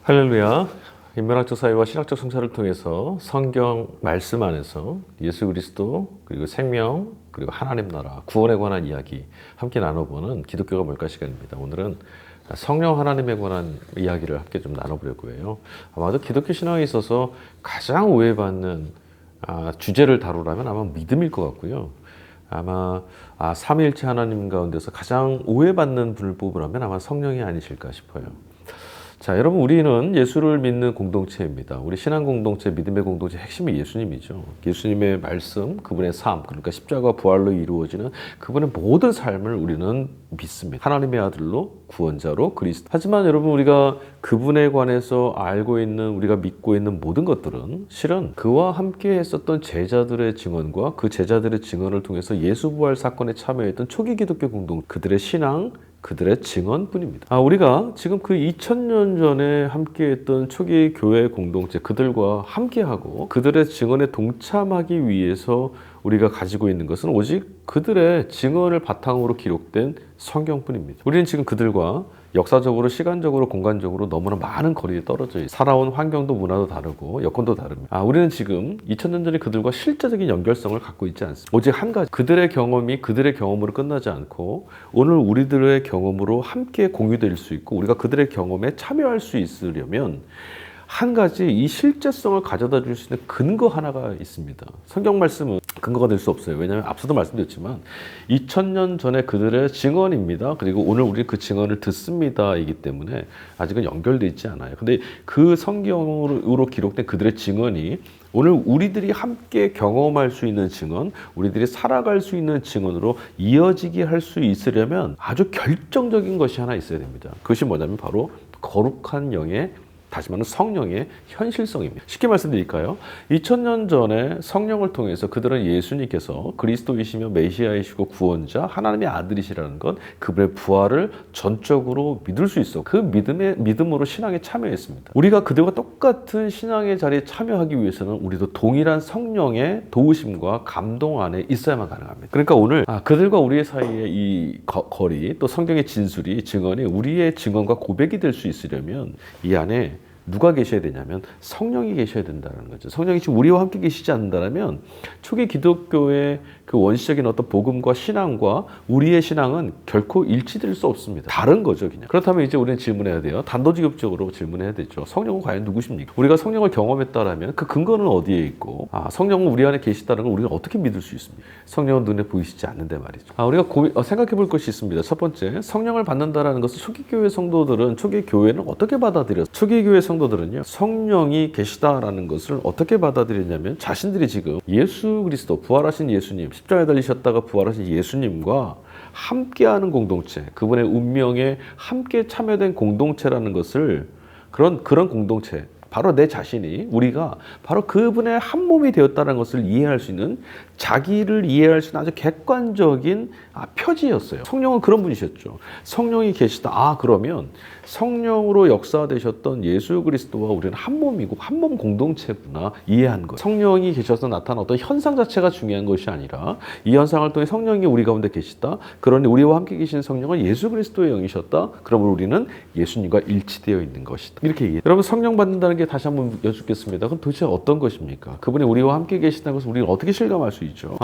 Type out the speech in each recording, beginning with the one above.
할렐루야. 인문학적 사회와 신학적 성찰을 통해서 성경 말씀 안에서 예수 그리스도 그리고 생명 그리고 하나님 나라 구원에 관한 이야기 함께 나눠보는 기독교가 뭘까 시간입니다. 오늘은 성령 하나님에 관한 이야기를 함께 좀 나눠보려고 해요. 아마도 기독교 신앙에 있어서 가장 오해받는 주제를 다루라면 아마 믿음일 것 같고요. 아마 삼위일체 하나님 가운데서 가장 오해받는 분을 뽑으라면 아마 성령이 아니실까 싶어요. 자, 여러분, 우리는 예수를 믿는 공동체입니다. 우리 신앙 공동체, 믿음의 공동체 핵심이 예수님이죠. 예수님의 말씀, 그분의 삶, 그러니까 십자가 부활로 이루어지는 그분의 모든 삶을 우리는 믿습니다. 하나님의 아들로, 구원자로, 그리스도. 하지만 여러분, 우리가 그분에 관해서 알고 있는, 우리가 믿고 있는 모든 것들은 실은 그와 함께 했었던 제자들의 증언과 그 제자들의 증언을 통해서 예수 부활 사건에 참여했던 초기 기독교 공동, 그들의 신앙, 그들의 증언뿐입니다. 우리가 지금 그 2000년 전에 함께했던 초기 교회 공동체 그들과 함께하고 그들의 증언에 동참하기 위해서 우리가 가지고 있는 것은 오직 그들의 증언을 바탕으로 기록된 성경뿐입니다. 우리는 지금 그들과 역사적으로, 시간적으로, 공간적으로 너무나 많은 거리에 떨어져 있어요. 살아온 환경도 문화도 다르고 여건도 다릅니다. 우리는 지금 2000년 전에 그들과 실제적인 연결성을 갖고 있지 않습니다. 오직 한 가지, 그들의 경험이 그들의 경험으로 끝나지 않고 오늘 우리들의 경험으로 함께 공유될 수 있고 우리가 그들의 경험에 참여할 수 있으려면 한 가지 이 실제성을 가져다 줄 수 있는 근거 하나가 있습니다. 성경 말씀은 근거가 될 수 없어요. 왜냐하면 앞서도 말씀드렸지만 2000년 전에 그들의 증언입니다. 그리고 오늘 우리 그 증언을 듣습니다. 이기 때문에 아직은 연결되어 있지 않아요. 근데 그 성경으로 기록된 그들의 증언이 오늘 우리들이 함께 경험할 수 있는 증언, 우리들이 살아갈 수 있는 증언으로 이어지게 할 수 있으려면 아주 결정적인 것이 하나 있어야 됩니다. 그것이 뭐냐면 바로 거룩한 영의, 다시 말하면 성령의 현실성입니다. 쉽게 말씀드릴까요? 2000년 전에 성령을 통해서 그들은 예수님께서 그리스도이시며 메시아이시고 구원자, 하나님의 아들이시라는 것, 그분의 부활을 전적으로 믿을 수 있어. 그 믿음으로 신앙에 참여했습니다. 우리가 그들과 똑같은 신앙의 자리에 참여하기 위해서는 우리도 동일한 성령의 도우심과 감동 안에 있어야만 가능합니다. 그러니까 오늘 그들과 우리의 사이에 이 거리, 또 성경의 진술이, 증언이 우리의 증언과 고백이 될 수 있으려면 이 안에 누가 계셔야 되냐면 성령이 계셔야 된다는 거죠. 성령이 지금 우리와 함께 계시지 않는다면 초기 기독교의 그 원시적인 어떤 복음과 신앙과 우리의 신앙은 결코 일치될 수 없습니다. 다른 거죠, 그냥. 그렇다면 이제 우리는 질문해야 돼요. 단도직입적으로 질문해야 되죠. 성령은 과연 누구십니까? 우리가 성령을 경험했다라면 그 근거는 어디에 있고, 성령은 우리 안에 계시다는 걸 우리가 어떻게 믿을 수 있습니까? 성령은 눈에 보이시지 않는데 말이죠. 우리가 생각해 볼 것이 있습니다. 첫 번째, 성령을 받는다라는 것은 초기 교회 성도들은, 초기 교회는 어떻게 받아들였어요? 초기 교회 성도들은요, 성령이 계시다라는 것을 어떻게 받아들였냐면 자신들이 지금 예수 그리스도, 부활하신 예수님, 십자가에 달리셨다가 부활하신 예수님과 함께하는 공동체, 그분의 운명에 함께 참여된 공동체라는 것을, 그런 공동체, 바로 내 자신이, 우리가 바로 그분의 한 몸이 되었다는 것을 이해할 수 있는, 자기를 이해할 수 있는 아주 객관적인 표지였어요. 성령은 그런 분이셨죠. 성령이 계시다. 그러면 성령으로 역사되셨던 예수 그리스도와 우리는 한 몸이고 한 몸 공동체구나 이해한 거예요. 성령이 계셔서 나타난 어떤 현상 자체가 중요한 것이 아니라 이 현상을 통해 성령이 우리 가운데 계시다. 그러니 우리와 함께 계신 성령은 예수 그리스도의 영이셨다. 그러면 우리는 예수님과 일치되어 있는 것이다. 이렇게 얘기해요. 여러분, 성령 받는다는 게 다시 한번 여쭙겠습니다. 그럼 도대체 어떤 것입니까? 그분이 우리와 함께 계시다는 것을 우리가 어떻게 실감할 수 있죠?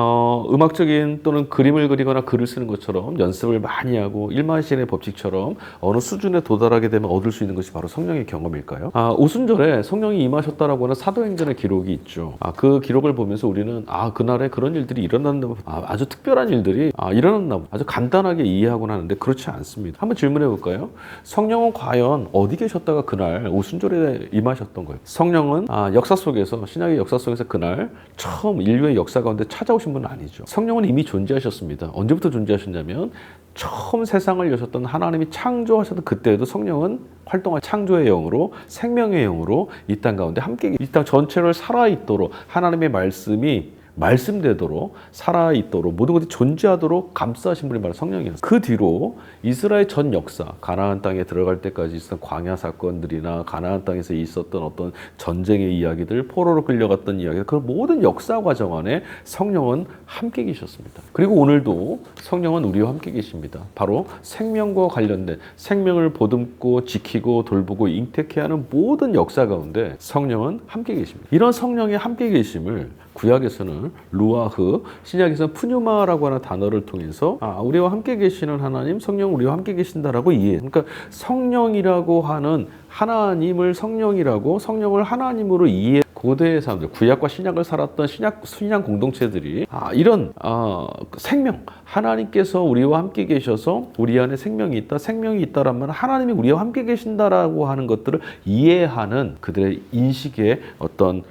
음악적인 또는 그림을 그리거나 글을 쓰는 것처럼 연습을 많이 하고 일만시간의 법칙처럼 어느 수준에 도달하게 되면 얻을 수 있는 것이 바로 성령의 경험일까요? 오순절에 성령이 임하셨다라고 하는 사도행전의 기록이 있죠. 그 기록을 보면서 우리는 그날에 그런 일들이 일어났나, 아주 특별한 일들이 일어났나, 아주 간단하게 이해하곤 하는데 그렇지 않습니다. 한번 질문해 볼까요? 성령은 과연 어디 계셨다가 그날 오순절에 임하셨던 거예요? 성령은 역사 속에서, 신약의 역사 속에서 그날 처음 인류의 역사 가운데 찾아오신 분은 아니죠. 성령은 이미 존재하셨습니다. 언제부터 존재하셨냐면 처음 세상을 여셨던 하나님이 창조하셨던 그때에도 성령은 활동한 창조의 영으로, 생명의 영으로 이 땅 가운데 함께, 이 땅 전체를 살아있도록 하나님의 말씀이 말씀되도록 살아있도록 모든 것이 존재하도록 감싸신 분이 바로 성령이었어요. 그 뒤로 이스라엘 전 역사, 가나안 땅에 들어갈 때까지 있었던 광야 사건들이나 가나안 땅에서 있었던 어떤 전쟁의 이야기들, 포로로 끌려갔던 이야기들, 그 모든 역사 과정 안에 성령은 함께 계셨습니다. 그리고 오늘도 성령은 우리와 함께 계십니다. 바로 생명과 관련된 생명을 보듬고 지키고 돌보고 잉태케 하는 모든 역사 가운데 성령은 함께 계십니다. 이런 성령의 함께 계심을 구약에서는 루아흐, 신약에서는 푸뉴마라고 하는 단어를 통해서 우리와 함께 계시는 하나님, 성령 우리와 함께 계신다라고 이해해요. 그러니까 성령이라고 하는 하나님을 성령이라고, 성령을 하나님으로 이해. 고대의 사람들, 구약과 신약을 살았던 신약 공동체들이 이런 생명, 하나님께서 우리와 함께 계셔서 우리 안에 생명이 있다, 생명이 있다라면 하나님이 우리와 함께 계신다라고 하는 것들을 이해하는 그들의 인식의 어떤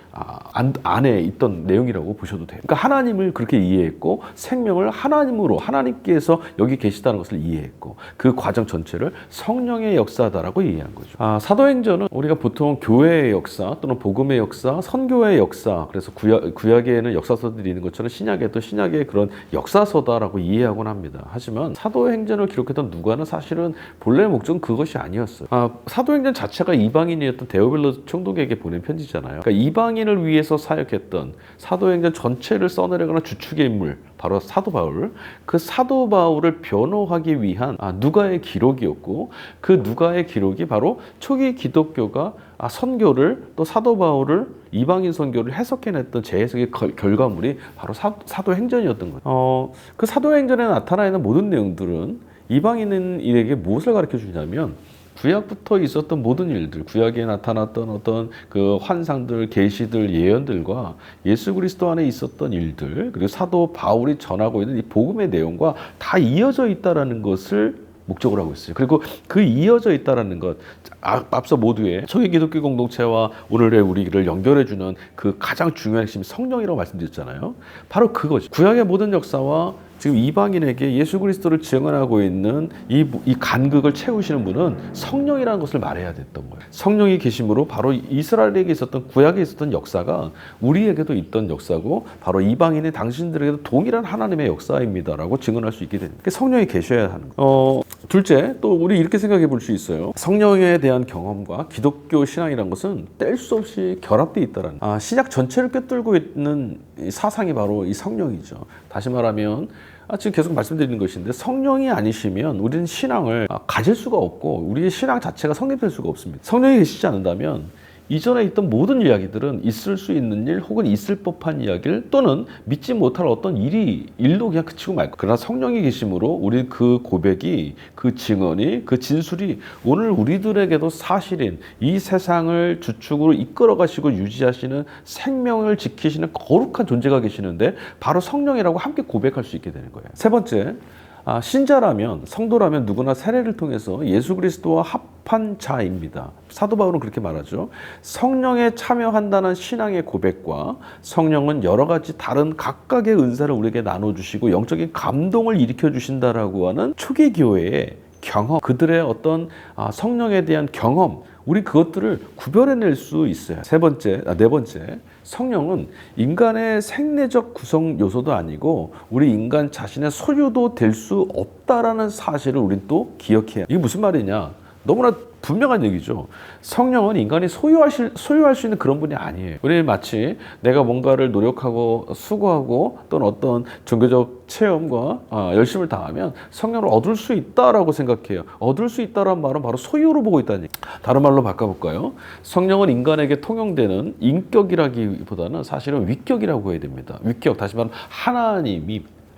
안에 있던 내용이라고 보셔도 돼요. 그러니까 하나님을 그렇게 이해했고 생명을 하나님으로, 하나님께서 여기 계시다는 것을 이해했고 그 과정 전체를 성령의 역사다라고 이해한 거죠. 사도행전은 우리가 보통 교회의 역사 또는 복음의 역사, 선교의 역사, 그래서 구약에는 역사서들이 있는 것처럼 신약에도 신약의 그런 역사서다라고 이해하곤 합니다. 하지만 사도행전을 기록했던 누가는 사실은 본래 목적은 그것이 아니었어요. 사도행전 자체가 이방인이었던 데오빌로 총독에게 보낸 편지잖아요. 그러니까 이방인을 위해서 사역했던 사도행전 전체를 써내려가는 주축의 인물, 바로 사도 바울. 그 사도 바울을 변호하기 위한 누가의 기록이었고, 그 누가의 기록이 바로 초기 기독교가 선교를, 또 사도 바울을 이방인 선교를 해석해냈던 재해석의 결과물이 바로 사도행전이었던 거예요. 그 사도행전에 나타나 있는 모든 내용들은 이방인에게 무엇을 가르쳐 주냐면 구약부터 있었던 모든 일들, 구약에 나타났던 어떤 그 환상들, 계시들, 예언들과 예수 그리스도 안에 있었던 일들, 그리고 사도 바울이 전하고 있는 이 복음의 내용과 다 이어져 있다라는 것을 목적으로 하고 있어요. 그리고 그 이어져 있다라는 것, 앞서 모두의 초기 기독교 공동체와 오늘의 우리를 연결해주는 그 가장 중요한 핵심이 성령이라고 말씀드렸잖아요. 바로 그거죠. 구약의 모든 역사와 지금 이방인에게 예수 그리스도를 증언하고 있는 이 간극을 채우시는 분은 성령이라는 것을 말해야 됐던 거예요. 성령이 계심으로 바로 이스라엘에게 있었던, 구약에 있었던 역사가 우리에게도 있던 역사고 바로 이방인의 당신들에게도 동일한 하나님의 역사입니다라고 증언할 수 있게 됩니다. 성령이 계셔야 하는 거예요. 둘째, 또 우리 이렇게 생각해 볼 수 있어요. 성령에 대한 경험과 기독교 신앙이라는 것은 뗄 수 없이 결합되어 있다는, 신약 전체를 꿰뚫고 있는 사상이 바로 이 성령이죠. 다시 말하면 지금 계속 말씀드리는 것인데, 성령이 아니시면 우리는 신앙을 가질 수가 없고 우리의 신앙 자체가 성립될 수가 없습니다. 성령이 계시지 않는다면 이전에 있던 모든 이야기들은 있을 수 있는 일 혹은 있을 법한 이야기를, 또는 믿지 못할 어떤 일로 그냥 그치고 말 거예요. 그러나 성령이 계심으로 우리 그 고백이, 그 증언이, 그 진술이 오늘 우리들에게도 사실인 이 세상을 주축으로 이끌어 가시고 유지하시는, 생명을 지키시는 거룩한 존재가 계시는데 바로 성령이라고 함께 고백할 수 있게 되는 거예요. 세 번째, 신자라면, 성도라면 누구나 세례를 통해서 예수 그리스도와 합한 자입니다. 사도 바울은 그렇게 말하죠. 성령에 참여한다는 신앙의 고백과 성령은 여러 가지 다른 각각의 은사를 우리에게 나눠주시고 영적인 감동을 일으켜주신다라고 하는 초기 교회의 경험, 그들의 어떤 성령에 대한 경험, 우리 그것들을 구별해낼 수 있어요. 네 번째, 성령은 인간의 생리적 구성 요소도 아니고 우리 인간 자신의 소유도 될 수 없다라는 사실을 우린 또 기억해야 해요. 이게 무슨 말이냐? 너무나 분명한 얘기죠. 성령은 인간이 소유할 수 있는 그런 분이 아니에요. 우리는 마치 내가 뭔가를 노력하고 수고하고 또는 어떤 종교적 체험과 열심을 다하면 성령을 얻을 수 있다라고 생각해요. 얻을 수 있다라는 말은 바로 소유로 보고 있다는 얘기. 다른 말로 바꿔볼까요? 성령은 인간에게 통용되는 인격이라기보다는 사실은 위격이라고 해야 됩니다. 위격, 다시 말하면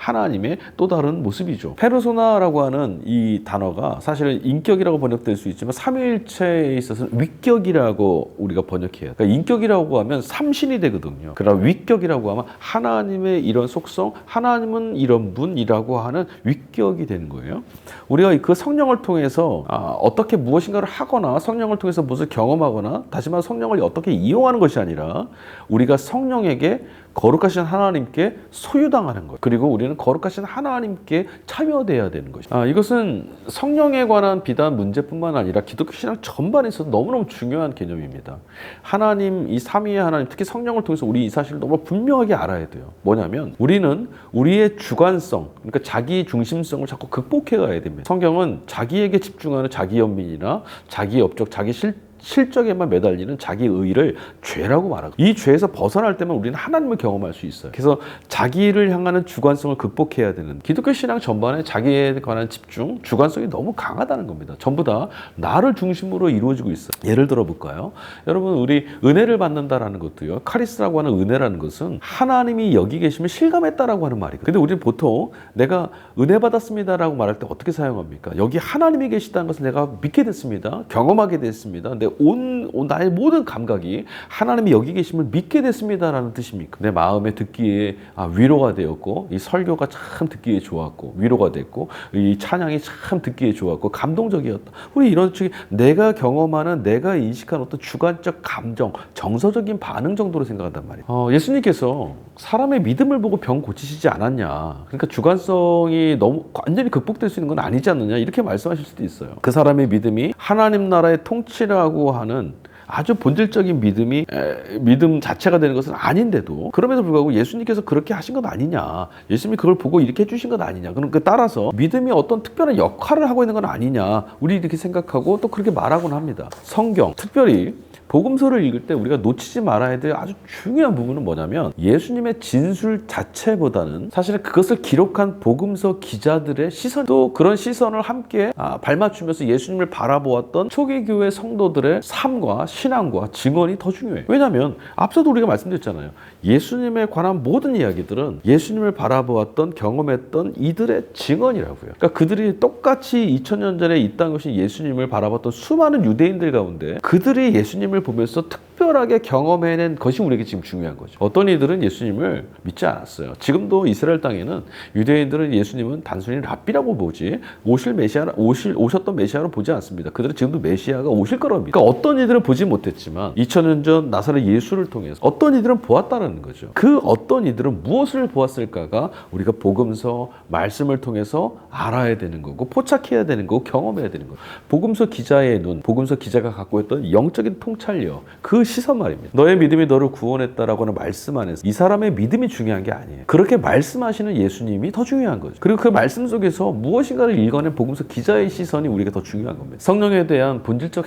하나님의 또 다른 모습이죠. 페르소나라고 하는 이 단어가 사실은 인격이라고 번역될 수 있지만 삼위일체에 있어서는 위격이라고 우리가 번역해요. 그러니까 인격이라고 하면 삼신이 되거든요. 그러나 위격이라고 하면 하나님의 이런 속성, 하나님은 이런 분이라고 하는 위격이 되는 거예요. 우리가 그 성령을 통해서 어떻게 무엇인가를 하거나 성령을 통해서 무엇을 경험하거나, 다시 말해 성령을 어떻게 이용하는 것이 아니라 우리가 성령에게 거룩하신 하나님께 소유당하는 거예요. 그리고 우리는 우리는 거룩하신 하나님께 참여돼야 되는 것입니다. 이것은 성령에 관한 비단 문제뿐만 아니라 기독교 신앙 전반에서 너무너무 중요한 개념입니다. 하나님, 이 삼위의 하나님, 특히 성령을 통해서 우리 이 사실을 너무 분명하게 알아야 돼요. 뭐냐면 우리는 우리의 주관성, 그러니까 자기 중심성을 자꾸 극복해 가야 됩니다. 성경은 자기에게 집중하는 자기 연민이나 자기 업적, 자기 실적에만 매달리는 자기 의의를 죄라고 말하고, 이 죄에서 벗어날 때만 우리는 하나님을 경험할 수 있어요. 그래서 자기를 향하는 주관성을 극복해야 되는, 기독교 신앙 전반에 자기에 관한 집중, 주관성이 너무 강하다는 겁니다. 전부 다 나를 중심으로 이루어지고 있어요. 예를 들어 볼까요? 여러분, 우리 은혜를 받는다라는 것도요, 카리스라고 하는 은혜라는 것은 하나님이 여기 계시면 실감했다라고 하는 말이거든요. 근데 우리는 보통 내가 은혜 받았습니다라고 말할 때 어떻게 사용합니까? 여기 하나님이 계시다는 것을 내가 믿게 됐습니다, 경험하게 됐습니다, 나의 모든 감각이 하나님이 여기 계심을 믿게 됐습니다라는 뜻입니까? 내 마음에 듣기에 위로가 되었고, 이 설교가 참 듣기에 좋았고 위로가 됐고, 이 찬양이 참 듣기에 좋았고 감동적이었다. 우리 이런 식의 내가 경험하는, 내가 인식한 어떤 주관적 감정, 정서적인 반응 정도로 생각한단 말이에요. 예수님께서 사람의 믿음을 보고 병 고치시지 않았냐, 그러니까 주관성이 너무 완전히 극복될 수 있는 건 아니지 않느냐, 이렇게 말씀하실 수도 있어요. 그 사람의 믿음이 하나님 나라의 통치라고 하는 아주 본질적인 믿음 자체가 되는 것은 아닌데도, 그럼에도 불구하고 예수님께서 그렇게 하신 것 아니냐, 예수님이 그걸 보고 이렇게 해주신 것 아니냐, 그럼 따라서 믿음이 어떤 특별한 역할을 하고 있는 건 아니냐, 우리 이렇게 생각하고 또 그렇게 말하곤 합니다. 성경, 특별히 복음서를 읽을 때 우리가 놓치지 말아야 될 아주 중요한 부분은 뭐냐면, 예수님의 진술 자체보다는 사실은 그것을 기록한 복음서 기자들의 시선, 또 그런 시선을 함께 발맞추면서 예수님을 바라보았던 초기 교회 성도들의 삶과 신앙과 증언이 더 중요해요. 왜냐하면 앞서도 우리가 말씀드렸잖아요. 예수님에 관한 모든 이야기들은 예수님을 바라보았던, 경험했던 이들의 증언이라고요. 그러니까 그들이 똑같이 2000년 전에 이 땅에 오신 예수님을 바라봤던 수많은 유대인들 가운데 그들이 예수님을 보면서 특별하게 경험해낸 것이 우리에게 지금 중요한 거죠. 어떤 이들은 예수님을 믿지 않았어요. 지금도 이스라엘 땅에는 유대인들은 예수님은 단순히 랍비라고 보지 오셨던 메시아로 보지 않습니다. 그들은 지금도 메시아가 오실 거라고 믿어요. 그러니까 어떤 이들은 보지 못했지만 2000년 전 나사렛 예수를 통해서 어떤 이들은 보았다는 거죠. 그 어떤 이들은 무엇을 보았을까가 우리가 복음서 말씀을 통해서 알아야 되는 거고, 포착해야 되는 거고, 경험해야 되는 거고, 복음서 기자의 눈, 복음서 기자가 갖고 있던 영적인 통찰력, 그 시선 말입니다. 너의 믿음이 너를 구원했다라고 하는 말씀 안에서 이 사람의 믿음이 중요한 게 아니에요. 그렇게 말씀하시는 예수님이 더 중요한 거죠. 그리고 그 말씀 속에서 무엇인가를 읽어낸 복음서 기자의 시선이 우리가 더 중요한 겁니다. 성령에 대한 본질적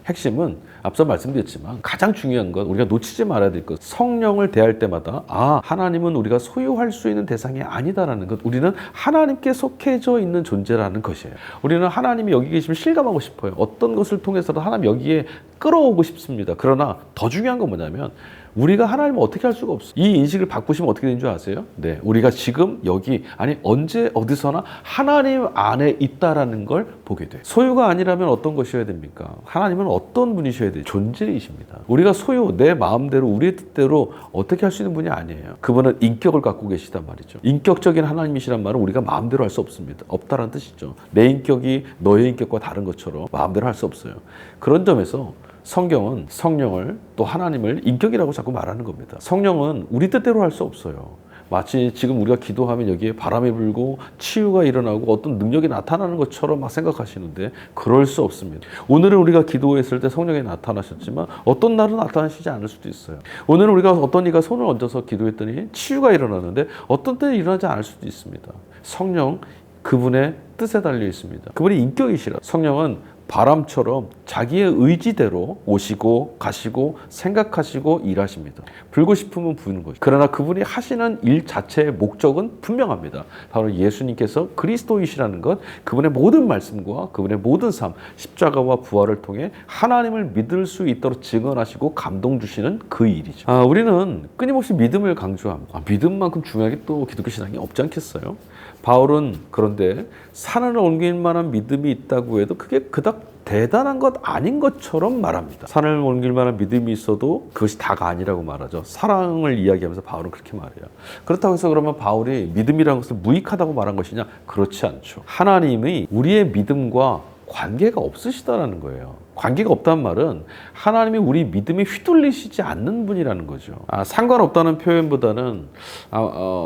핵심은 앞서 말씀드렸지만 가장 중요한 건, 우리가 놓치지 말아야 될 것, 성령을 대할 때마다 하나님은 우리가 소유할 수 있는 대상이 아니다라는 것, 우리는 하나님께 속해져 있는 존재라는 것이에요. 우리는 하나님이 여기 계시면 실감하고 싶어요. 어떤 것을 통해서도 하나님 여기에 끌어오고 싶습니다. 그러나 더 중요한 건 뭐냐면, 우리가 하나님을 어떻게 할 수가 없어요. 이 인식을 바꾸시면 어떻게 되는 줄 아세요? 네, 우리가 지금 여기, 아니 언제 어디서나 하나님 안에 있다라는 걸 보게 돼요. 소유가 아니라면 어떤 것이어야 됩니까? 하나님은 어떤 분이셔야 돼요? 존재이십니다. 우리가 내 마음대로 우리의 뜻대로 어떻게 할 수 있는 분이 아니에요. 그분은 인격을 갖고 계시단 말이죠. 인격적인 하나님이시란 말은 우리가 마음대로 할 수 없습니다. 없다라는 뜻이죠. 내 인격이 너의 인격과 다른 것처럼 마음대로 할 수 없어요. 그런 점에서 성경은 성령을, 또 하나님을 인격이라고 자꾸 말하는 겁니다. 성령은 우리 뜻대로 할 수 없어요. 마치 지금 우리가 기도하면 여기에 바람이 불고 치유가 일어나고 어떤 능력이 나타나는 것처럼 막 생각하시는데, 그럴 수 없습니다. 오늘은 우리가 기도했을 때 성령이 나타나셨지만 어떤 날은 나타나시지 않을 수도 있어요. 오늘은 우리가 어떤 이가 손을 얹어서 기도했더니 치유가 일어나는데 어떤 때는 일어나지 않을 수도 있습니다. 성령, 그분의 뜻에 달려 있습니다. 그분이 인격이시라. 성령은 바람처럼 자기의 의지대로 오시고 가시고 생각하시고 일하십니다. 불고 싶으면 부는 것이죠. 그러나 그분이 하시는 일 자체의 목적은 분명합니다. 바로 예수님께서 그리스도이시라는 것, 그분의 모든 말씀과 그분의 모든 삶, 십자가와 부활을 통해 하나님을 믿을 수 있도록 증언하시고 감동 주시는 그 일이죠. 우리는 끊임없이 믿음을 강조합니다. 믿음만큼 중요한 게 또 기독교 신앙이 없지 않겠어요? 바울은 그런데 산을 옮길 만한 믿음이 있다고 해도 그게 그닥 대단한 것 아닌 것처럼 말합니다. 산을 옮길 만한 믿음이 있어도 그것이 다가 아니라고 말하죠. 사랑을 이야기하면서 바울은 그렇게 말해요. 그렇다고 해서 그러면 바울이 믿음이라는 것을 무익하다고 말한 것이냐? 그렇지 않죠. 하나님이 우리의 믿음과 관계가 없으시다라는 거예요. 관계가 없다는 말은 하나님이 우리 믿음에 휘둘리시지 않는 분이라는 거죠. 상관없다는 표현보다는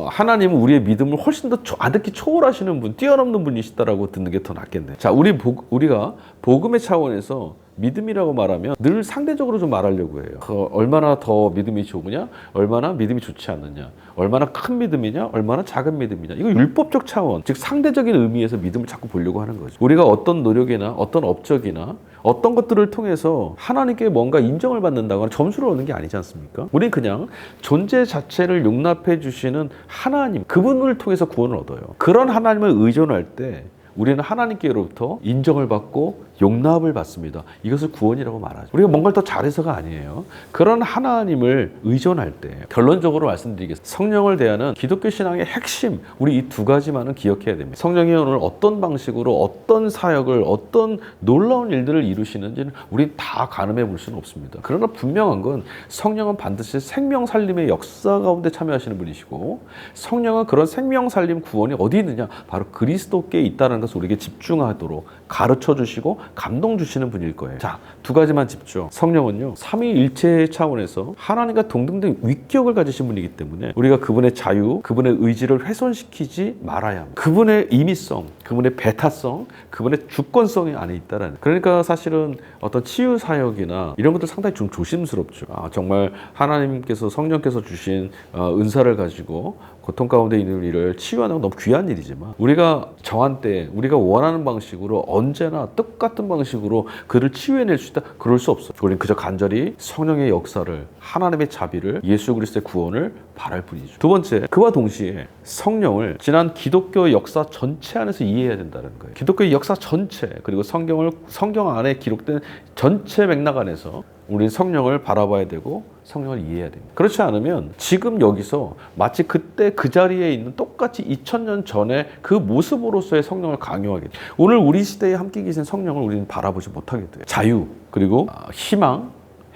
하나님은 우리의 믿음을 훨씬 더 아득히 초월하시는 분, 뛰어넘는 분이시다라고 듣는 게 더 낫겠네. 자, 우리가 복음의 차원에서 믿음이라고 말하면 늘 상대적으로 좀 말하려고 해요. 얼마나 더 믿음이 좋으냐, 얼마나 믿음이 좋지 않느냐, 얼마나 큰 믿음이냐, 얼마나 작은 믿음이냐. 이거 율법적 차원, 즉 상대적인 의미에서 믿음을 자꾸 보려고 하는 거죠. 우리가 어떤 노력이나 어떤 업적이나 어떤 것들을 통해서 하나님께 뭔가 인정을 받는다거나 점수를 얻는 게 아니지 않습니까? 우리는 그냥 존재 자체를 용납해 주시는 하나님, 그분을 통해서 구원을 얻어요. 그런 하나님을 의존할 때 우리는 하나님께로부터 인정을 받고 용납을 받습니다. 이것을 구원이라고 말하죠. 우리가 뭔가를 더 잘해서가 아니에요. 그런 하나님을 의존할 때 결론적으로 말씀드리겠습니다. 성령을 대하는 기독교 신앙의 핵심, 우리 이 두 가지만은 기억해야 됩니다. 성령이 오늘 어떤 방식으로 어떤 사역을 어떤 놀라운 일들을 이루시는지는 우린 다 가늠해 볼 수는 없습니다. 그러나 분명한 건 성령은 반드시 생명 살림의 역사 가운데 참여하시는 분이시고, 성령은 그런 생명 살림 구원이 어디 있느냐, 바로 그리스도께 있다는 것을 우리에게 집중하도록 가르쳐 주시고 감동 주시는 분일 거예요. 자, 두 가지만 집중. 성령은요, 삼위일체 차원에서 하나님과 동등된 위격을 가지신 분이기 때문에 우리가 그분의 자유, 그분의 의지를 훼손시키지 말아야 합니다. 그분의 임의성, 그분의 배타성, 그분의 주권성이 안에 있다라는. 그러니까 사실은 어떤 치유 사역이나 이런 것들 상당히 좀 조심스럽죠. 정말 하나님께서, 성령께서 주신 은사를 가지고 고통 가운데 있는 일을 치유하는 건 너무 귀한 일이지만, 우리가 정한 때 우리가 원하는 방식으로 언제나 똑같은 방식으로 그를 치유해낼 수 있다? 그럴 수 없어요. 우리는 그저 간절히 성령의 역사를, 하나님의 자비를, 예수 그리스도의 구원을 바랄 뿐이죠. 두 번째, 그와 동시에 성령을 지난 기독교 역사 전체 안에서 이해해야 된다는 거예요. 기독교의 역사 전체, 그리고 성경 안에 기록된 전체 맥락 안에서 우리는 성령을 바라봐야 되고 성령을 이해해야 됩니다. 그렇지 않으면 지금 여기서 마치 그때 그 자리에 있는 똑같이 2000년 전에 그 모습으로서의 성령을 강요하게 돼요. 오늘 우리 시대에 함께 계신 성령을 우리는 바라보지 못하게 돼요. 자유, 그리고 희망,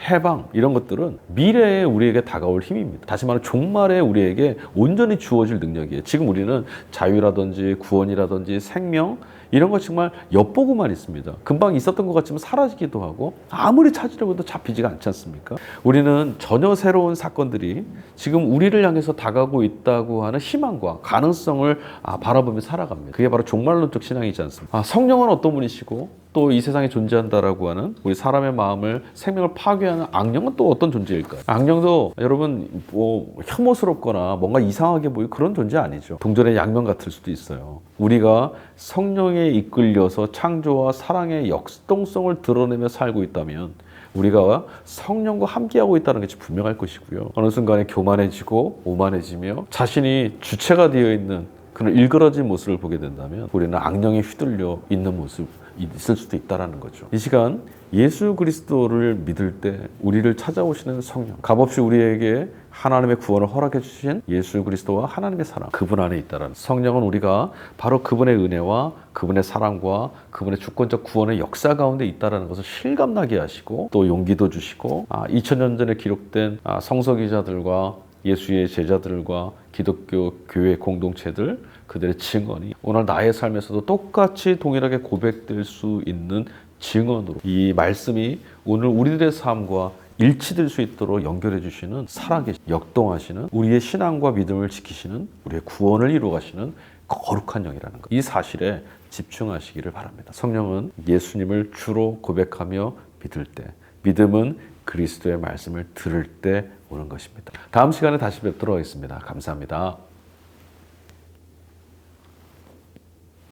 해방, 이런 것들은 미래에 우리에게 다가올 힘입니다. 다시 말하면 종말에 우리에게 온전히 주어질 능력이에요. 지금 우리는 자유라든지 구원이라든지 생명, 이런 거 정말 엿보고만 있습니다. 금방 있었던 것 같지만 사라지기도 하고 아무리 찾으려고 해도 잡히지가 않지 않습니까? 우리는 전혀 새로운 사건들이 지금 우리를 향해서 다가오고 있다고 하는 희망과 가능성을 바라보며 살아갑니다. 그게 바로 종말론적 신앙이지 않습니까? 성령은 어떤 분이시고 또 이 세상에 존재한다라고 하는 우리 사람의 마음을, 생명을 파괴하는 악령은 또 어떤 존재일까요? 악령도 여러분 혐오스럽거나 뭔가 이상하게 보이고 그런 존재 아니죠. 동전의 양면 같을 수도 있어요. 우리가 성령에 이끌려서 창조와 사랑의 역동성을 드러내며 살고 있다면 우리가 성령과 함께하고 있다는 것이 분명할 것이고요. 어느 순간에 교만해지고 오만해지며 자신이 주체가 되어 있는 그런 일그러진 모습을 보게 된다면 우리는 악령에 휘둘려 있는 모습 있을 수도 있다는 거죠. 이 시간 예수 그리스도를 믿을 때 우리를 찾아오시는 성령, 값없이 우리에게 하나님의 구원을 허락해 주신 예수 그리스도와 하나님의 사랑, 그분 안에 있다는. 성령은 우리가 바로 그분의 은혜와 그분의 사랑과 그분의 주권적 구원의 역사 가운데 있다는 것을 실감나게 하시고 또 용기도 주시고 2000년 전에 기록된 성서기자들과 예수의 제자들과 기독교 교회 공동체들, 그들의 증언이 오늘 나의 삶에서도 똑같이 동일하게 고백될 수 있는 증언으로 이 말씀이 오늘 우리들의 삶과 일치될 수 있도록 연결해 주시는, 살아계신, 역동하시는, 우리의 신앙과 믿음을 지키시는, 우리의 구원을 이루어가시는 거룩한 영이라는 것, 이 사실에 집중하시기를 바랍니다. 성령은 예수님을 주로 고백하며 믿을 때, 믿음은 그리스도의 말씀을 들을 때 오는 것입니다. 다음 시간에 다시 뵙도록 하겠습니다. 감사합니다.